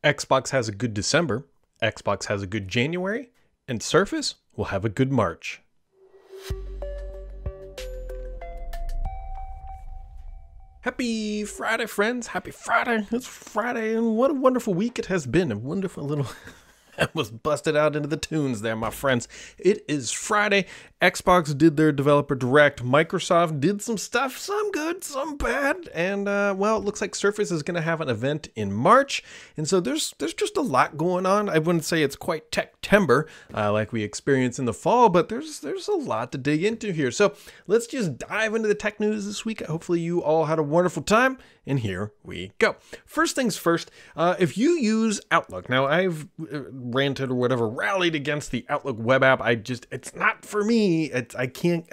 Xbox has a good December, Xbox has a good January, and Surface will have a good March. Happy Friday, friends. Happy Friday. It's Friday, and what a wonderful week it has been. A wonderful little... I was busted out into the tunes there, my friends. It is Friday. Xbox did their developer direct. Microsoft did some stuff, some good, some bad. And, well, it looks like Surface is going to have an event in March. And so there's just a lot going on. I wouldn't say it's quite tech-timber like we experience in the fall, but there's a lot to dig into here. So let's just dive into the tech news this week. Hopefully you all had a wonderful time. And here we go. First things first, if you use Outlook, now I've ranted or whatever, rallied against the Outlook web app. It's not for me. I can't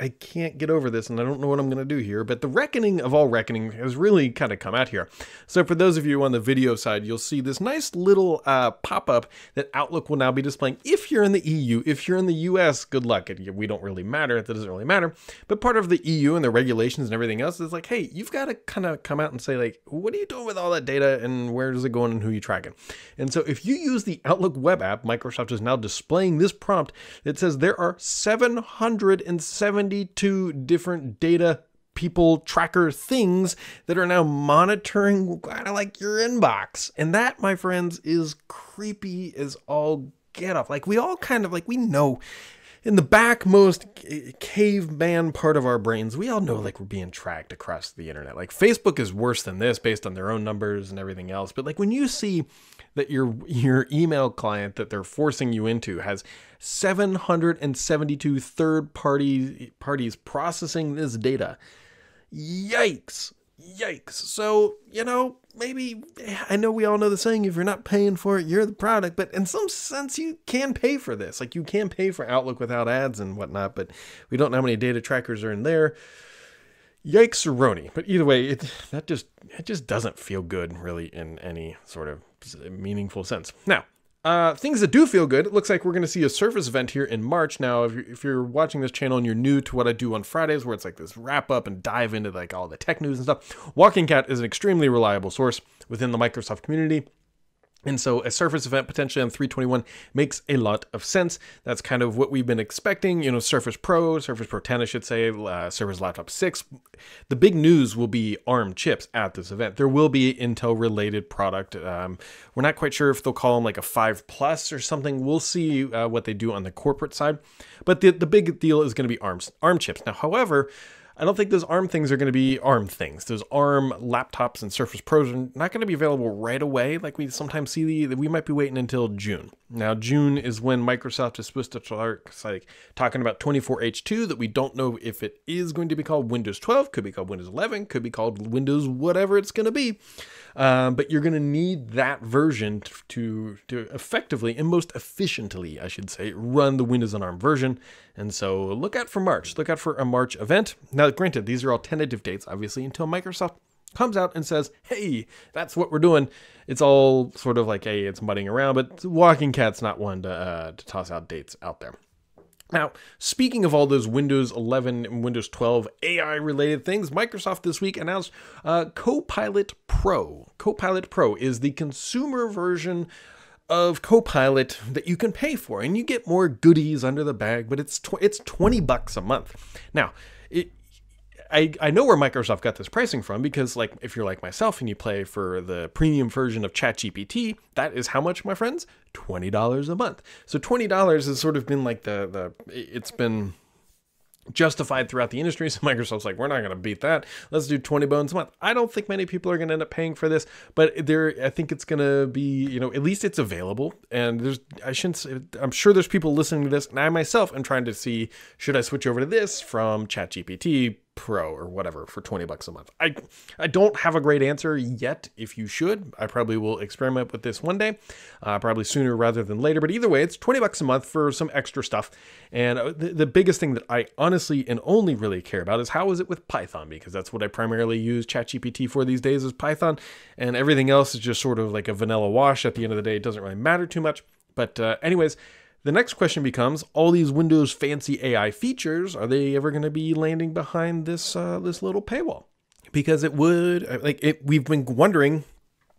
get over this, and I don't know what I'm going to do here. But the reckoning of all reckoning has really kind of come out here. So for those of you on the video side, you'll see this nice little pop-up that Outlook will now be displaying. If you're in the EU, if you're in the US, good luck. We don't really matter. That doesn't really matter. But part of the EU and the regulations and everything else is like, hey, you've got to kind of come out and say, like, what are you doing with all that data and where does it go and who are you tracking? And so if you use the Outlook web app, Microsoft is now displaying this prompt that says there are 772 different data people tracker things that are now monitoring kind of like your inbox. And that, my friends, is creepy as all get off. Like we all kind of like, we know in the back most caveman part of our brains, we all know like we're being tracked across the internet. Like Facebook is worse than this based on their own numbers and everything else. But like when you see that your email client that they're forcing you into has 772 third parties processing this data, yikes. Yikes. So, you know, maybe, I know we all know the saying, if you're not paying for it, you're the product, but in some sense you can pay for this. Like you can pay for Outlook without ads and whatnot, but we don't know how many data trackers are in there. Yikes-a-roni. But either way, it just doesn't feel good really in any sort of meaningful sense. Now, things that do feel good, it looks like we're going to see a Surface event here in March. Now, if you're watching this channel and you're new to what I do on Fridays, where it's like this wrap up and dive into like all the tech news and stuff, Walking Cat is an extremely reliable source within the Microsoft community. And so a Surface event potentially on 321 makes a lot of sense. That's kind of what we've been expecting. You know, Surface Pro 10, I should say, Surface Laptop 6. The big news will be ARM chips at this event. There will be Intel-related product. We're not quite sure if they'll call them like a 5 Plus or something. We'll see what they do on the corporate side. But the big deal is going to be ARM chips. Now, however, I don't think those ARM things are going to be ARM things. Those ARM laptops and Surface Pros are not going to be available right away. Like we sometimes see we might be waiting until June. Now, June is when Microsoft is supposed to start like talking about 24H2 that we don't know if it is going to be called Windows 12, could be called Windows 11, could be called Windows whatever it's going to be. But you're going to need that version to effectively and most efficiently, I should say, run the Windows on ARM version. And so look out for March. Look out for a March event. Now, granted, these are all tentative dates, obviously, until Microsoft comes out and says, hey, that's what we're doing. It's all sort of like, hey, it's mudding around, but Walking Cat's not one to toss out dates out there. Now, speaking of all those Windows 11 and Windows 12 AI-related things, Microsoft this week announced Copilot Pro. Copilot Pro is the consumer version of Copilot that you can pay for, and you get more goodies under the bag, but it's $20 a month. Now, I know where Microsoft got this pricing from because, like, if you're like myself and you play for the premium version of ChatGPT, that is how much, my friends? $20 a month. So $20 has sort of been like it's been justified throughout the industry. So Microsoft's like, we're not going to beat that. Let's do 20 bones a month. I don't think many people are going to end up paying for this, but I think it's going to be, you know, at least it's available. And I'm sure there's people listening to this, and I myself am trying to see, should I switch over to this from ChatGPT Pro or whatever for $20 a month? I don't have a great answer yet. If you should, I probably will experiment with this one day, probably sooner rather than later. But either way, it's $20 a month for some extra stuff. And the biggest thing that I honestly and only really care about is how is it with Python, because that's what I primarily use ChatGPT for these days is Python, and everything else is just sort of like a vanilla wash. At the end of the day, it doesn't really matter too much. But anyways, the next question becomes, all these Windows fancy AI features, are they ever going to be landing behind this little paywall? Because it would, we've been wondering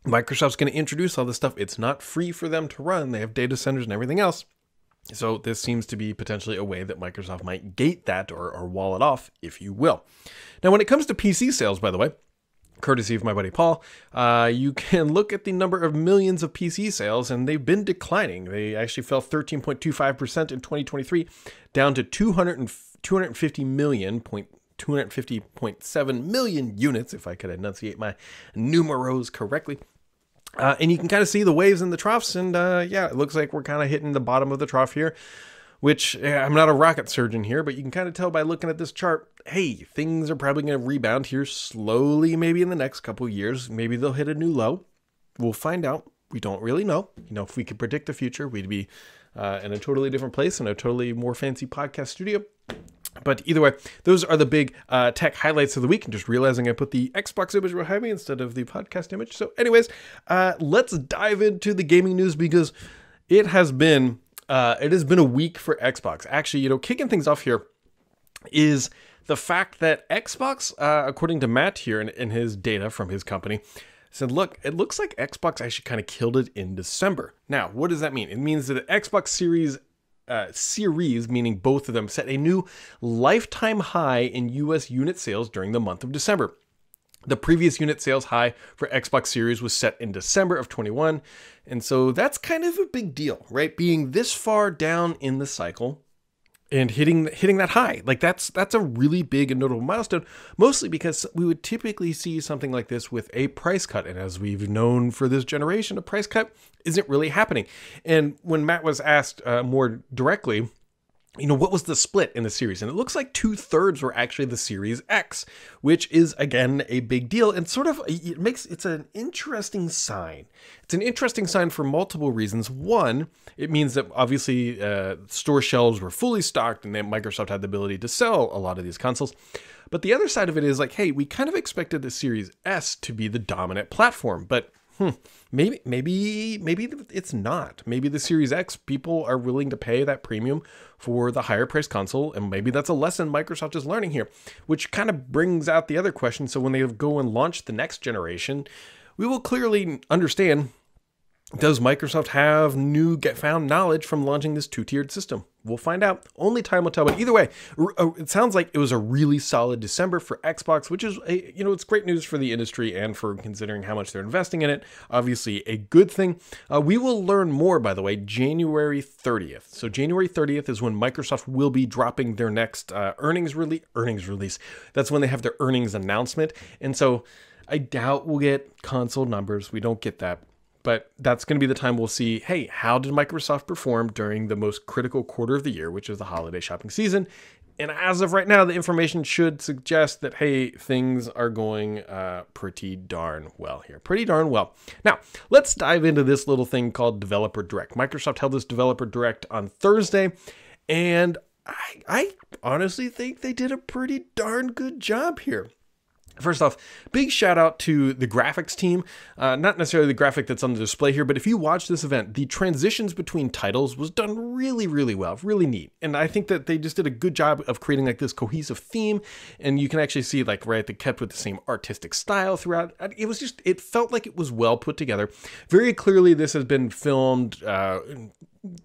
Microsoft's going to introduce all this stuff. It's not free for them to run. They have data centers and everything else. So this seems to be potentially a way that Microsoft might gate that or wall it off, if you will. Now, when it comes to PC sales, by the way, courtesy of my buddy Paul, you can look at the number of millions of PC sales, and they've been declining. They actually fell 13.25% in 2023, down to 250.7 million units, if I could enunciate my numeros correctly. And you can kind of see the waves and the troughs, and yeah, it looks like we're kind of hitting the bottom of the trough here, which I'm not a rocket surgeon here, but you can kind of tell by looking at this chart, hey, things are probably going to rebound here slowly, maybe in the next couple of years. Maybe they'll hit a new low. We'll find out. We don't really know. You know, if we could predict the future, we'd be in a totally different place, in a totally more fancy podcast studio. But either way, those are the big tech highlights of the week. And just realizing I put the Xbox image behind me instead of the podcast image. So anyways, let's dive into the gaming news, because it has been a week for Xbox. Actually, you know, kicking things off here is the fact that Xbox, according to Matt here in his data from his company, said, look, it looks like Xbox actually kind of killed it in December. Now, what does that mean? It means that the Xbox Series, meaning both of them, set a new lifetime high in US unit sales during the month of December. The previous unit sales high for Xbox Series was set in December of 21. And so that's kind of a big deal, right? Being this far down in the cycle and hitting that high. Like that's a really big and notable milestone, mostly because we would typically see something like this with a price cut. And as we've known for this generation, a price cut isn't really happening. And when Matt was asked more directly, you know, what was the split in the series? And it looks like 2/3 were actually the Series X, which is, again, a big deal. And sort of, it's an interesting sign. It's an interesting sign for multiple reasons. One, it means that obviously store shelves were fully stocked and that Microsoft had the ability to sell a lot of these consoles. But the other side of it is like, hey, we kind of expected the Series S to be the dominant platform, but maybe it's not. Maybe the Series X, people are willing to pay that premium for the higher priced console, and maybe that's a lesson Microsoft is learning here, which kind of brings out the other question. So when they go and launch the next generation, we will clearly understand, does Microsoft have found knowledge from launching this two-tiered system? We'll find out. Only time will tell. But either way, it sounds like it was a really solid December for Xbox, which is, it's great news for the industry and for considering how much they're investing in it. Obviously, a good thing. We will learn more, by the way, January 30th. So January 30th is when Microsoft will be dropping their next earnings release. That's when they have their earnings announcement. And so I doubt we'll get console numbers. We don't get that. But that's going to be the time we'll see, hey, how did Microsoft perform during the most critical quarter of the year, which is the holiday shopping season? And as of right now, the information should suggest that, hey, things are going pretty darn well here. Pretty darn well. Now, let's dive into this little thing called Developer Direct. Microsoft held this Developer Direct on Thursday, and I honestly think they did a pretty darn good job here. First off, big shout out to the graphics team. Not necessarily the graphic that's on the display here, but if you watch this event, the transitions between titles was done really, really well, really neat. And I think that they just did a good job of creating like this cohesive theme. And you can actually see like, right, they kept with the same artistic style throughout. It felt like it was well put together. Very clearly, this has been filmed,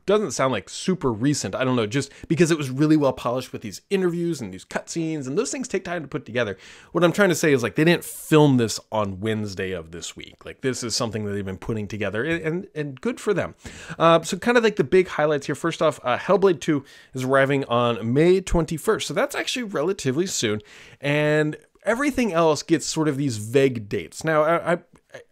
doesn't sound like super recent. I don't know, just because it was really well polished with these interviews and these cutscenes, and those things take time to put together. What I'm trying to say is like they didn't film this on Wednesday of this week. Like this is something that they've been putting together, and good for them. So kind of like the big highlights here. First off, Hellblade 2 is arriving on May 21st, so that's actually relatively soon, and everything else gets sort of these vague dates. Now,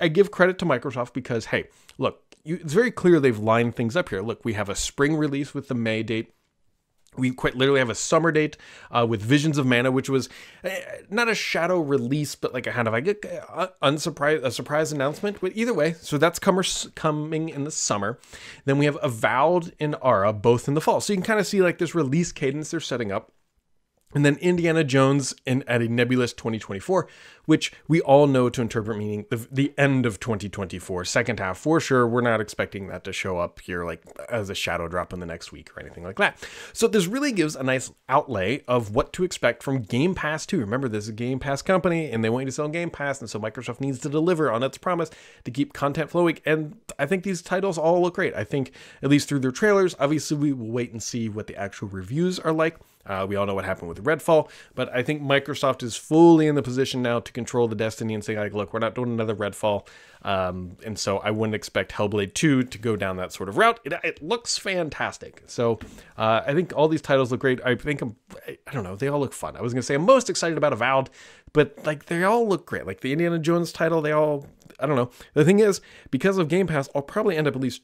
I give credit to Microsoft because, hey, look, it's very clear they've lined things up here. Look, we have a spring release with the May date. We quite literally have a summer date with Visions of Mana, which was not a shadow release, but like a kind of a surprise announcement. But either way, so that's coming in the summer. Then we have Avowed and Ara, both in the fall. So you can kind of see like this release cadence they're setting up. And then Indiana Jones at a nebulous 2024, which we all know to interpret meaning the end of 2024, second half for sure. We're not expecting that to show up here like as a shadow drop in the next week or anything like that. So this really gives a nice outlay of what to expect from Game Pass 2. Remember, this is a Game Pass company and they want you to sell Game Pass, and so Microsoft needs to deliver on its promise to keep content flowing. And I think these titles all look great. I think, at least through their trailers, obviously we will wait and see what the actual reviews are like. We all know what happened with Redfall, but I think Microsoft is fully in the position now to control the destiny and say, like, look, we're not doing another Redfall. And so I wouldn't expect Hellblade 2 to go down that sort of route. It looks fantastic. So I think all these titles look great. I don't know, they all look fun. I was going to say I'm most excited about Avowed, but like they all look great. Like the Indiana Jones title, I don't know. The thing is, because of Game Pass, I'll probably end up at least,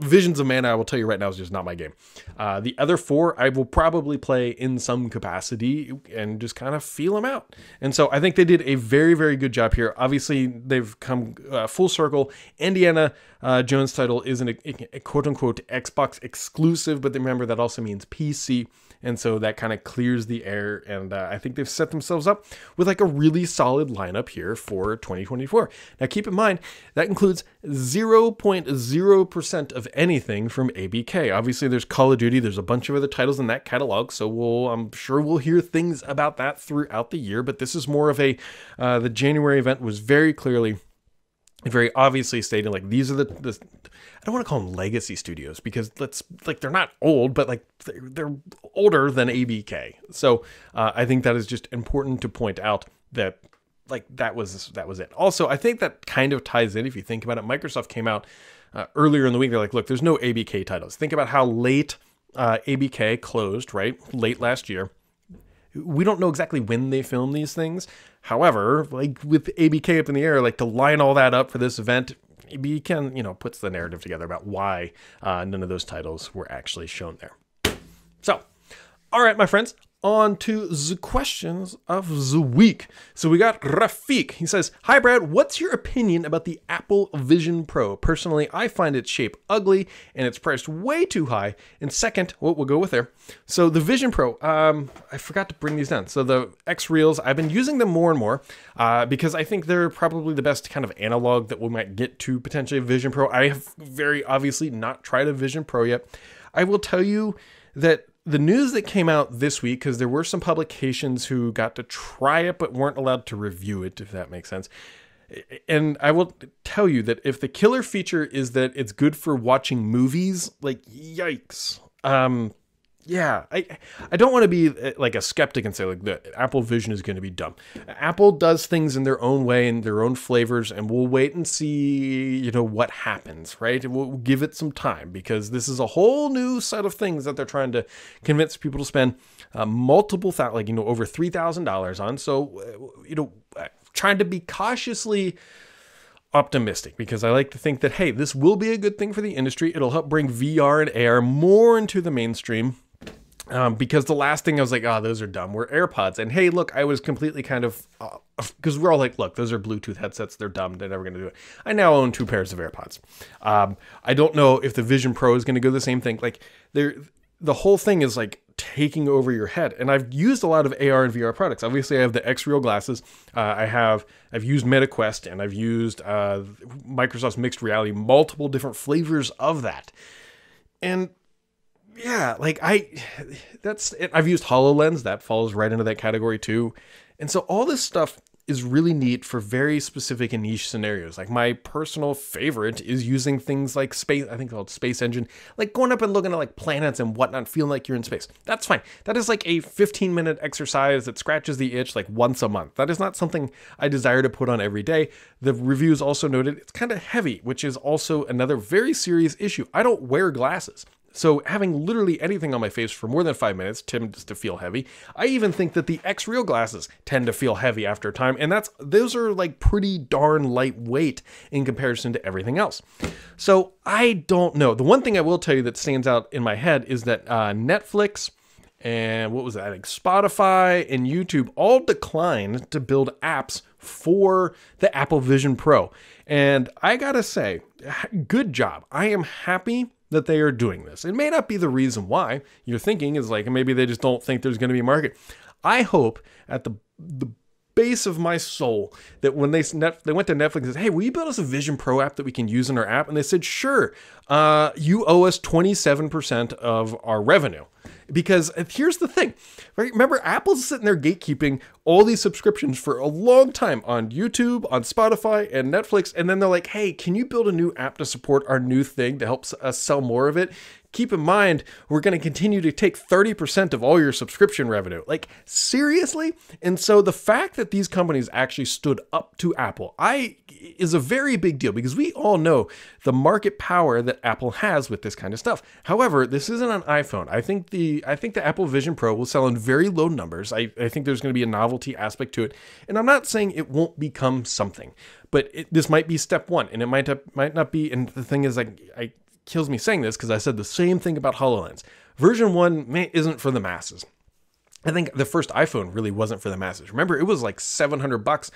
Visions of Mana, I will tell you right now, is just not my game. The other four, I will probably play in some capacity and just kind of feel them out. And so I think they did a very, very good job here. Obviously, they've come full circle. Indiana Jones title is a quote-unquote Xbox exclusive, but remember, that also means PC. And so that kind of clears the air, and I think they've set themselves up with like a really solid lineup here for 2024. Now keep in mind, that includes 0.0% of anything from ABK. Obviously there's Call of Duty, there's a bunch of other titles in that catalog, so I'm sure we'll hear things about that throughout the year, but this is more of the January event was very clearly, very obviously stating like these are the I don't want to call them legacy studios because they're not old, but like they're older than ABK. So I think that is just important to point out that like that was it. Also, I think that kind of ties in if you think about it. Microsoft came out earlier in the week. They're like, look, there's no ABK titles. Think about how late ABK closed, right? Late last year. We don't know exactly when they filmed these things. However, like with ABK up in the air, like to line all that up for this event, ABK puts the narrative together about why none of those titles were actually shown there. So, all right, my friends, on to the questions of the week. So we got Rafik. He says, "Hi Brad, what's your opinion about the Apple Vision Pro? Personally, I find its shape ugly and it's priced way too high. And second," we'll go with there. So the Vision Pro, I forgot to bring these down. So the X Reels, I've been using them more and more because I think they're probably the best kind of analog that we might get to potentially a Vision Pro. I have very obviously not tried a Vision Pro yet. I will tell you that the news that came out this week, because there were some publications who got to try it but weren't allowed to review it, if that makes sense. And I will tell you that if the killer feature is that it's good for watching movies, like yikes. Yeah, I don't want to be like a skeptic and say like the Apple Vision is going to be dumb. Apple does things in their own way and their own flavors, and we'll wait and see, what happens, right? We'll give it some time because this is a whole new set of things that they're trying to convince people to spend multiple over $3,000 on. So, trying to be cautiously optimistic because I like to think that, hey, this will be a good thing for the industry. It'll help bring VR and AR more into the mainstream. Because the last thing I was like, those are dumb, were AirPods. And hey, look, I was completely kind of, because we're all like, look, those are Bluetooth headsets. They're dumb. They're never going to do it. I now own 2 pairs of AirPods. I don't know if the Vision Pro is going to go the same thing. Like the whole thing is like taking over your head. And I've used a lot of AR and VR products. Obviously I have the X Real glasses. I've used MetaQuest and I've used Microsoft's mixed reality, multiple different flavors of that. And yeah, like that's it. I've used HoloLens, that falls right into that category too. And so all this stuff is really neat for very specific and niche scenarios. Like my personal favorite is using things like space, I think called Space Engine, like going up and looking at like planets and whatnot, feeling like you're in space. That's fine. That is like a 15-minute exercise that scratches the itch like once a month. That is not something I desire to put on every day. The reviews also noted it's kind of heavy, which is also another very serious issue. I don't wear glasses. So having literally anything on my face for more than 5 minutes tends to feel heavy. I even think that the X Real glasses tend to feel heavy after a time, and those are like pretty darn lightweight in comparison to everything else. So I don't know. The one thing I will tell you that stands out in my head is that Netflix and what was that? Like Spotify and YouTube all declined to build apps for the Apple Vision Pro. And I gotta say, good job. I am happy that they are doing this. It may not be the reason why. You're thinking is like maybe they just don't think there's going to be a market. I hope at the base of my soul that when they went to Netflix and said, hey, will you build us a Vision Pro app that we can use in our app? And they said, sure, you owe us 27% of our revenue. Because here's the thing, right? Remember, Apple's sitting there gatekeeping all these subscriptions for a long time on YouTube, on Spotify, and Netflix. And then they're like, hey, can you build a new app to support our new thing to help us sell more of it? Keep in mind, we're going to continue to take 30% of all your subscription revenue. Like, seriously? And so the fact that these companies actually stood up to Apple is a very big deal, because we all know the market power that Apple has with this kind of stuff. However, this isn't an iPhone. I think the Apple Vision Pro will sell in very low numbers. I think there's going to be a novelty aspect to it. And I'm not saying it won't become something, but this might be step one, and it might not be. And the thing is, I kills me saying this because I said the same thing about HoloLens. Version 1 isn't for the masses. I think the first iPhone really wasn't for the masses. Remember, it was like $700,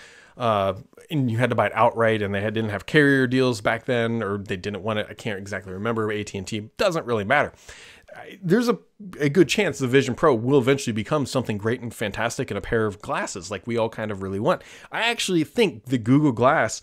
and you had to buy it outright, and they didn't have carrier deals back then, or they didn't want it. I can't exactly remember. AT&T, doesn't really matter. There's a good chance the Vision Pro will eventually become something great and fantastic and a pair of glasses like we all kind of really want. I actually think the Google Glass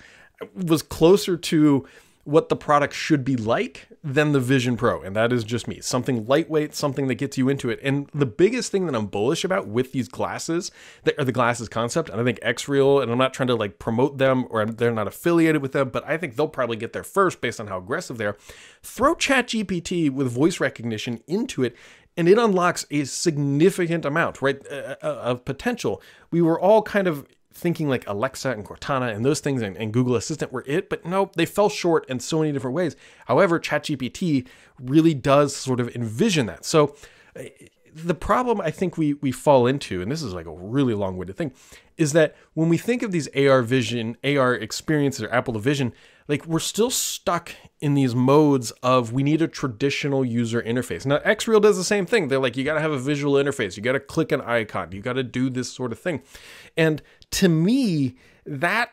was closer to what the product should be like than the Vision Pro. And that is just me. Something lightweight, something that gets you into it. And the biggest thing that I'm bullish about with these glasses, that are the glasses concept, and I think XReal, and I'm not trying to like promote them or they're not affiliated with them, but I think they'll probably get there first based on how aggressive they are. Throw ChatGPT with voice recognition into it, and it unlocks a significant amount, right, of potential. We were all kind of thinking like Alexa and Cortana and those things and Google Assistant were it, but no, they fell short in so many different ways. However, ChatGPT really does sort of envision that. So the problem I think we fall into, and this is like a really long-winded thing, is that when we think of these AR experiences or Apple Vision, like we're still stuck in these modes of we need a traditional user interface. Now, XReal does the same thing. They're like, you got to have a visual interface. You got to click an icon. You got to do this sort of thing. And to me, that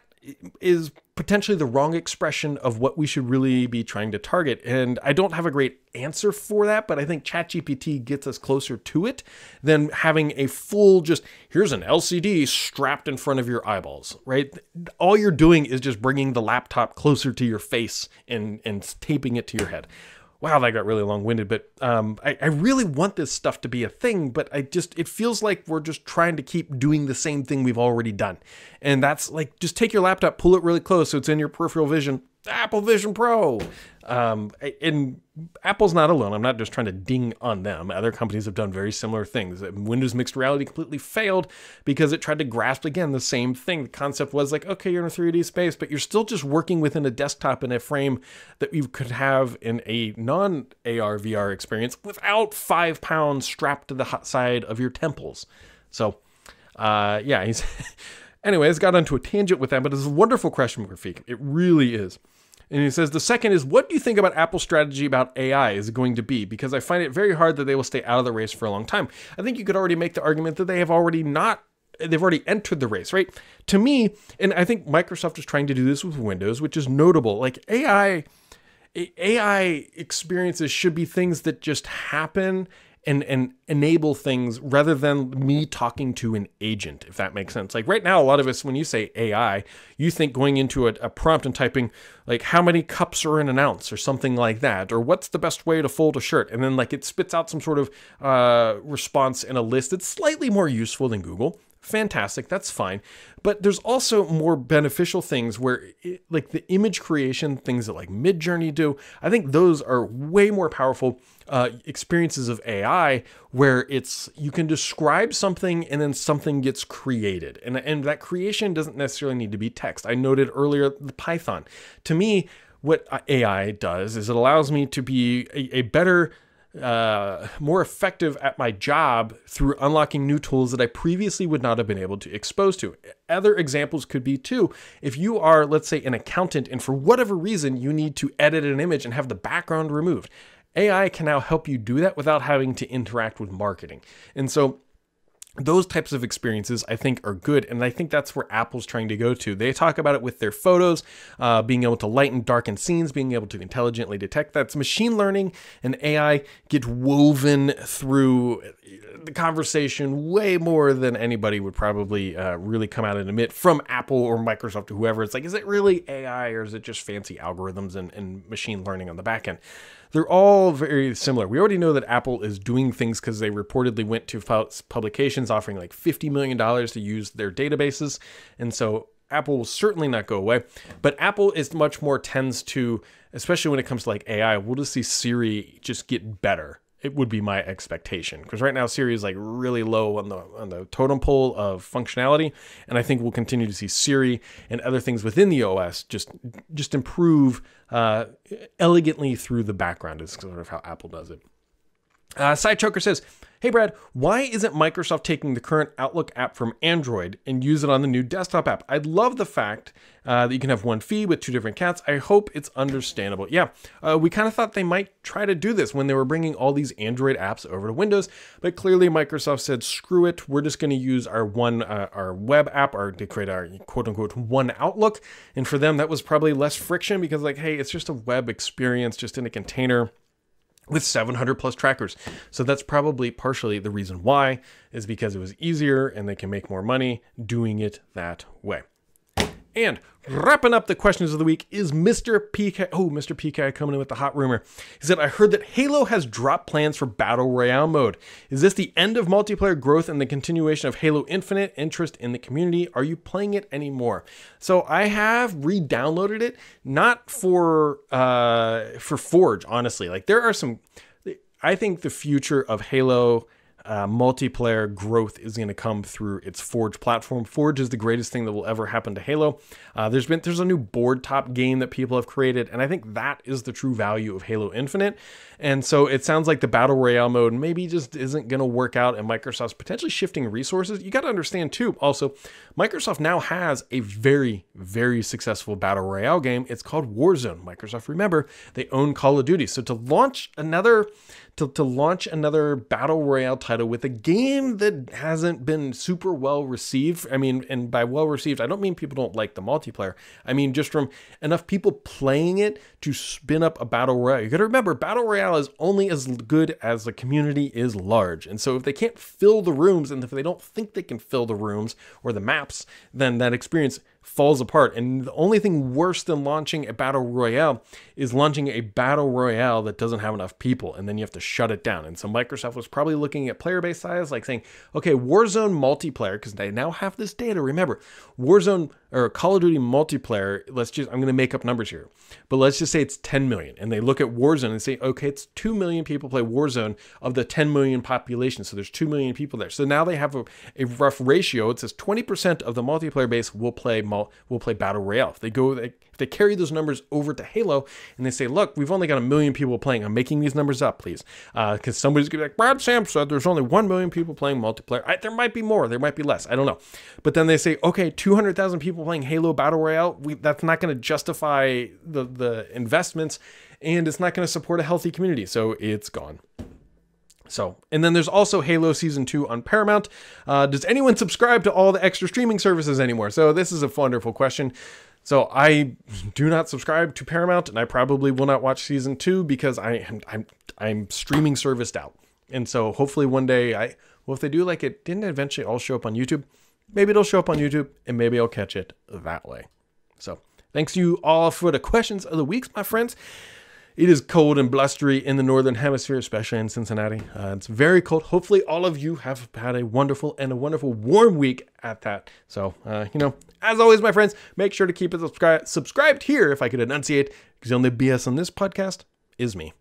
is potentially the wrong expression of what we should really be trying to target. And I don't have a great answer for that, but I think ChatGPT gets us closer to it than having a full just, here's an LCD strapped in front of your eyeballs, right? All you're doing is just bringing the laptop closer to your face and taping it to your head. Wow, that got really long-winded, but I really want this stuff to be a thing, but it feels like we're just trying to keep doing the same thing we've already done. And that's like, just take your laptop, pull it really close so it's in your peripheral vision. Apple Vision Pro. And Apple's not alone. I'm not just trying to ding on them. Other companies have done very similar things. Windows Mixed Reality completely failed because it tried to grasp, again, the same thing. The concept was like, okay, you're in a 3D space, but you're still just working within a desktop in a frame that you could have in a non-AR VR experience without 5 pounds strapped to the side of your temples. So, yeah, anyways, got onto a tangent with that, but it's a wonderful question, Rafiq. It really is. And he says, the second is, what do you think about Apple's strategy about AI is going to be? Because I find it very hard that they will stay out of the race for a long time. I think you could already make the argument that they've already entered the race, right? To me, and I think Microsoft is trying to do this with Windows, which is notable. Like AI experiences should be things that just happen and enable things rather than me talking to an agent, if that makes sense. Like right now, a lot of us, when you say AI, you think going into a prompt and typing like how many cups are in an ounce or something like that, or what's the best way to fold a shirt. And then like it spits out some sort of response in a list that's slightly more useful than Google. Fantastic, that's fine. But there's also more beneficial things where like the image creation, things that like Midjourney do, I think those are way more powerful experiences of AI where you can describe something and then something gets created. And that creation doesn't necessarily need to be text. I noted earlier the Python. To me, what AI does is it allows me to be a better more effective at my job through unlocking new tools that I previously would not have been able to expose to. Other examples could be too, if you are, let's say, an accountant and for whatever reason you need to edit an image and have the background removed, AI can now help you do that without having to interact with marketing. And so those types of experiences I think are good, and I think that's where Apple's trying to go to. They talk about it with their photos, being able to lighten darken scenes, being able to intelligently detect. That's machine learning and AI get woven through the conversation way more than anybody would probably really come out and admit from Apple or Microsoft or whoever. It's like, is it really AI or is it just fancy algorithms and machine learning on the back end? They're all very similar. We already know that Apple is doing things because they reportedly went to publications offering like $50 million to use their databases. And so Apple will certainly not go away. But Apple is much more tends to, especially when it comes to like AI, we'll just see Siri just get better. It would be my expectation, because right now Siri is like really low on the totem pole of functionality, and I think we'll continue to see Siri and other things within the OS just improve elegantly through the background. Is sort of how Apple does it. Sidechoker says, hey Brad, why isn't Microsoft taking the current Outlook app from Android and use it on the new desktop app? I love the fact that you can have one feed with two different accounts. I hope it's understandable. Yeah, we kind of thought they might try to do this when they were bringing all these Android apps over to Windows, but clearly Microsoft said, screw it. We're just going to use our our web app, or to create our quote unquote one Outlook. And for them, that was probably less friction because like, hey, it's just a web experience just in a container with 700 plus trackers. So that's probably partially the reason why, is because it was easier and they can make more money doing it that way. And wrapping up the questions of the week is Mr. PK. Oh, Mr. PK coming in with the hot rumor. He said, I heard that Halo has dropped plans for Battle Royale mode. Is this the end of multiplayer growth and the continuation of Halo Infinite interest in the community? Are you playing it anymore? So I have re-downloaded it, not for Forge, honestly. Like there are some, I think the future of Halo multiplayer growth is going to come through its Forge platform. Forge is the greatest thing that will ever happen to Halo. There's a new board top game that people have created, and I think that is the true value of Halo Infinite. And so it sounds like the Battle Royale mode maybe just isn't going to work out, and Microsoft's potentially shifting resources. You got to understand too, also, Microsoft now has a very, very successful Battle Royale game. It's called Warzone. Microsoft, remember, they own Call of Duty. So to launch another Battle Royale title with a game that hasn't been super well received. I mean, and by well received, I don't mean people don't like the multiplayer. I mean, just from enough people playing it to spin up a Battle Royale. You got to remember, Battle Royale is only as good as the community is large. And so if they can't fill the rooms, and if they don't think they can fill the rooms or the maps, then that experience falls apart. And the only thing worse than launching a Battle Royale is launching a Battle Royale that doesn't have enough people, and then you have to shut it down. And so Microsoft was probably looking at player base size, like saying, okay, Warzone multiplayer, because they now have this data. Remember, Warzone or Call of Duty multiplayer, I'm going to make up numbers here, but let's just say it's 10 million. And they look at Warzone and say, okay, it's 2 million people play Warzone of the 10 million population. So there's 2 million people there. So now they have a rough ratio. It says 20% of the multiplayer base will play Battle Royale. If they carry those numbers over to Halo and they say, look, we've only got 1 million people playing. I'm making these numbers up, please. Because somebody's going to be like, Brad Sam said there's only 1 million people playing multiplayer. There might be more. There might be less. I don't know. But then they say, okay, 200,000 people playing Halo Battle Royale. That's not going to justify the investments, and it's not going to support a healthy community. So it's gone. So, and then there's also Halo Season 2 on Paramount. Does anyone subscribe to all the extra streaming services anymore? So this is a wonderful question. So I do not subscribe to Paramount, and I probably will not watch Season 2 because I'm streaming serviced out. And so hopefully one day if they do like it, didn't it eventually all show up on YouTube? Maybe it'll show up on YouTube, and maybe I'll catch it that way. So thanks to you all for the questions of the week, my friends. It is cold and blustery in the Northern Hemisphere, especially in Cincinnati. It's very cold. Hopefully all of you have had a wonderful warm week at that. So, as always, my friends, make sure to keep it subscribed here if I could enunciate, because the only BS on this podcast is me.